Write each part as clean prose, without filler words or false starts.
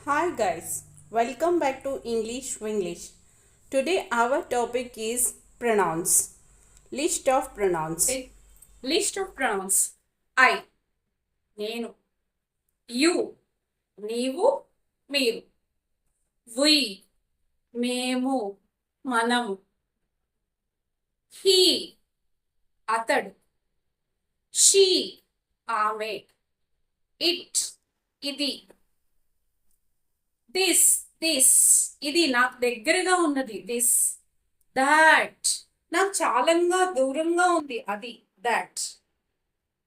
Hi guys, welcome back to English Winglish. Today our topic is pronouns. List of pronouns. Okay. List of pronouns. I, నేను, you, నీవు, మీరు, we, మేము, మనము, he, అతడు, she, ఆమె, it, ఇది, this, ఇది నాకు దగ్గరగా ఉన్నది, this, that, నాకు చాలా దూరంగా ఉంది, అది, that,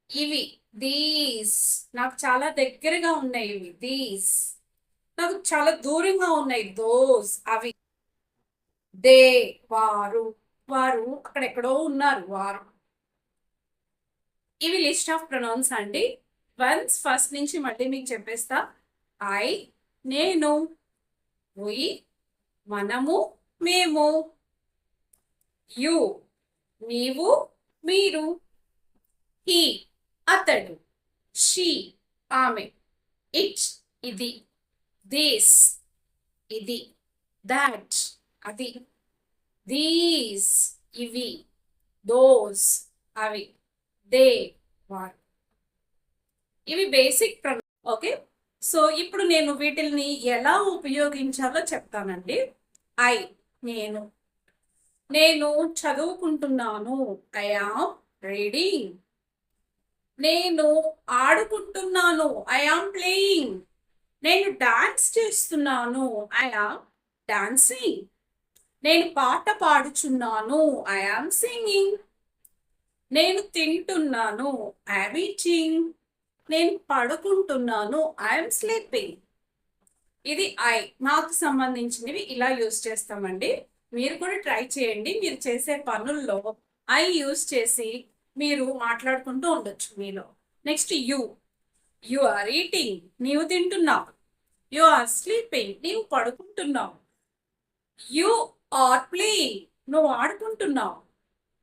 ఇవి, దీస్, నాకు చాలా దగ్గరగా ఉన్నాయి, ఇవి, దీస్, నాకు చాలా దూరంగా ఉన్నాయి, దోస్, అవి, దే, వారు, వారు అక్కడెక్కడో ఉన్నారు, వారు. ఇవి లిస్ట్ ఆఫ్ ప్రొనౌన్స్ అండి. వన్స్ ఫస్ట్ నుంచి మళ్ళీ మీకు చెప్పేస్తా. ఐ, నేను, వి, మనము, మేము, యు, నీవు, మీరు, హీ, అతడు, షీ, ఆమె, ఇట్, ఇది, దిస్, ఇది, దాట్, అది, దీస్, ఇవి, దోస్, అవి, దే, వారు. ఇవి బేసిక్ ఓకే. సో ఇప్పుడు నేను వీటిని ఎలా ఉపయోగించాలో చెప్తానండి. ఐ, నేను, నేను చదువుకుంటున్నాను, ఐ ఆమ్ రీడింగ్. నేను ఆడుకుంటున్నాను, ఐ ఆమ్ ప్లేయింగ్. నేను డాన్స్ చేస్తున్నాను, ఐ ఆమ్ డాన్సింగ్. నేను పాట పాడుచున్నాను, ఐ ఆమ్ సింగింగ్. నేను తింటున్నాను, ఐ ఆమ్ ఈటింగ్. నేను పడుకుంటున్నాను, ఐ ఆమ్ స్లీపింగ్. ఇది ఐ, నాకు సంబంధించినవి ఇలా యూజ్ చేస్తామండి. మీరు కూడా ట్రై చేయండి. మీరు చేసే పనుల్లో ఐ యూజ్ చేసి మీరు మాట్లాడుకుంటూ ఉండొచ్చు మీలో. Next you, you are eating, నీవు తింటున్నావు. యు ఆర్ స్లీపింగ్, నీవు పడుకుంటున్నావు. యు ఆర్ ప్లేయింగ్, నువ్వు ఆడుకుంటున్నావు.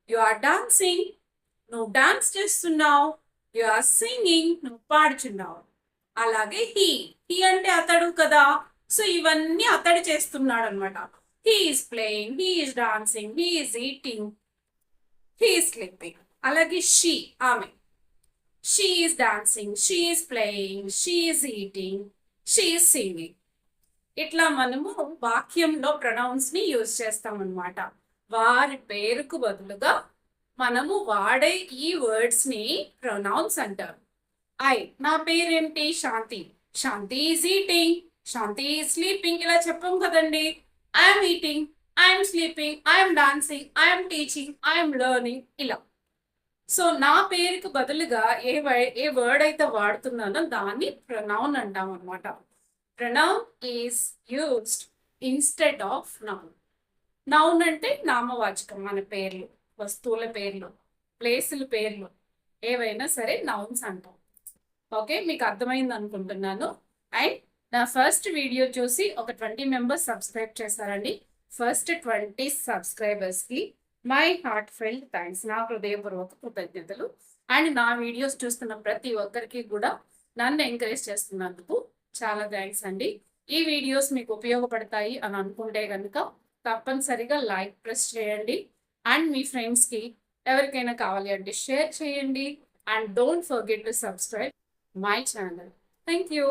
యు ఆర్ డాన్సింగ్, నువ్వు డాన్స్ చేస్తున్నావు. యు ఆర్ సింగింగ్, నువ్వు పాడుచున్నావు. అలాగే హీ, హీ అంటే అతడు కదా, సో ఇవన్నీ అతడు చేస్తున్నాడు అనమాట. He is playing, he is dancing, he is eating, he is sleeping. అలాగే షీ, ఆమె, she is dancing, she is playing, she is eating, she is singing. ఇట్లా మనము వాక్యంలో ప్రొనౌన్స్ ని యూజ్ చేస్తాం అనమాట. వారి పేరుకు బదులుగా మనము వాడే ఈ వర్డ్స్ ని ప్రొనౌన్స్ అంటారు. ఐ, నా పేరేంటి, Shanti. Shanti is eating, Shanti is sleeping. ఇలా చెప్పాం కదండి. I'm eating, I'm sleeping, I'm dancing, I'm teaching, I'm learning. ఇలా. సో నా పేరుకు బదులుగా ఏ వర్డ్ అయితే వాడుతున్నానో దాన్ని ప్రొనౌన్ అంటాం అనమాట. Pronoun is used instead of noun. Noun అంటే నామవాచకం, మన పేర్లు, వస్తువుల పేర్లు, ప్లేసుల పేర్లు, ఏవైనా సరే నౌన్స్ అంటాం. ఓకే, మీకు అర్థమైంది అనుకుంటున్నాను. అండ్ నా ఫస్ట్ వీడియో చూసి ఒక 20 మెంబర్స్ సబ్స్క్రైబ్ చేశారండి. ఫస్ట్ 20 సబ్స్క్రైబర్స్కి మై హార్ట్ ఫెల్ట్ థ్యాంక్స్, నా హృదయపూర్వక కృతజ్ఞతలు. అండ్ నా వీడియోస్ చూస్తున్న ప్రతి ఒక్కరికి కూడా నన్ను ఎంకరేజ్ చేస్తున్నందుకు చాలా థ్యాంక్స్ అండి. ఈ వీడియోస్ మీకు ఉపయోగపడతాయి అని అనుకుంటే కనుక తప్పనిసరిగా లైక్ ప్రెస్ చేయండి. అండ్ మీ ఫ్రెండ్స్కి ఎవరికైనా కావాలి అంటే షేర్ చేయండి. And don't forget to subscribe my channel. Thank you.